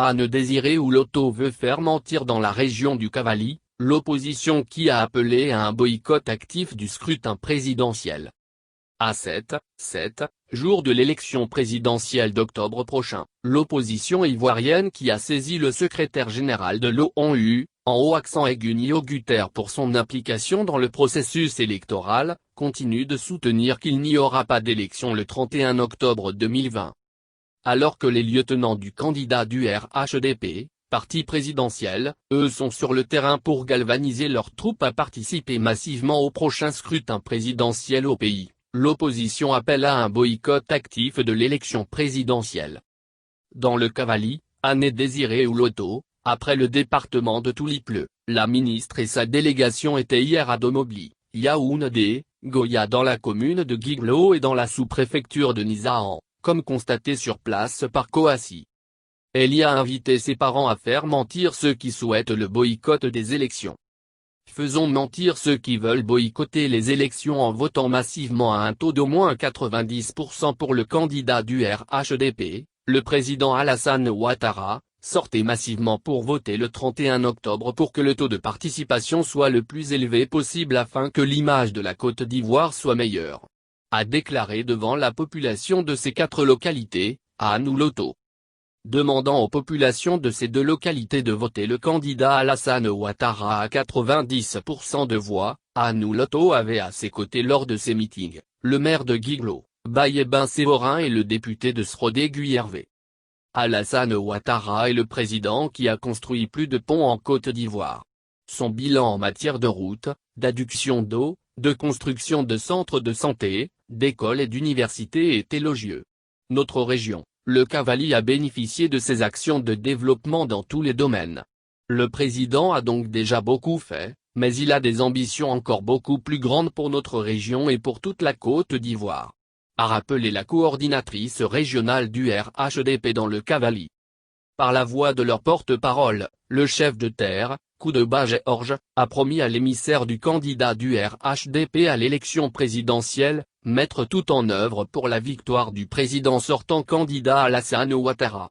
Anne Désiré Ouloto veut faire mentir dans la région du Cavally, l'opposition qui a appelé à un boycott actif du scrutin présidentiel. À 7 jours de l'élection présidentielle d'octobre prochain, l'opposition ivoirienne qui a saisi le secrétaire général de l'ONU, en haut accent aigu Nio Gutter pour son implication dans le processus électoral, continue de soutenir qu'il n'y aura pas d'élection le 31 octobre 2020. Alors que les lieutenants du candidat du RHDP, parti présidentiel, eux sont sur le terrain pour galvaniser leurs troupes à participer massivement au prochain scrutin présidentiel au pays, l'opposition appelle à un boycott actif de l'élection présidentielle. Dans le Cavally, Anne Désiré Ouloto, après le département de Toulipleu, la ministre et sa délégation étaient hier à Domobli, Yaoundé, Goya dans la commune de Guiglo et dans la sous-préfecture de Nizaan, comme constaté sur place par Kouassi. Elle y a invité ses parents à faire mentir ceux qui souhaitent le boycott des élections. Faisons mentir ceux qui veulent boycotter les élections en votant massivement à un taux d'au moins 90% pour le candidat du RHDP, le président Alassane Ouattara. Sortez massivement pour voter le 31 octobre pour que le taux de participation soit le plus élevé possible afin que l'image de la Côte d'Ivoire soit meilleure. A déclaré devant la population de ces 4 localités, Anne Ouloto. Demandant aux populations de ces 2 localités de voter le candidat Alassane Ouattara à 90% de voix, Anne Ouloto avait à ses côtés lors de ces meetings, le maire de Guiglo, Baye Ben Séverin et le député de Srodé Guy Hervé. Alassane Ouattara est le président qui a construit plus de ponts en Côte d'Ivoire. Son bilan en matière de routes, d'adduction d'eau, de construction de centres de santé, d'écoles et d'universités est élogieux. Notre région, le Cavally a bénéficié de ses actions de développement dans tous les domaines. Le président a donc déjà beaucoup fait, mais il a des ambitions encore beaucoup plus grandes pour notre région et pour toute la Côte d'Ivoire, a rappelé la coordinatrice régionale du RHDP dans le Cavally. Par la voix de leur porte-parole, le chef de terre, Koudeba Georges, a promis à l'émissaire du candidat du RHDP à l'élection présidentielle, mettre tout en œuvre pour la victoire du président sortant candidat Alassane Ouattara.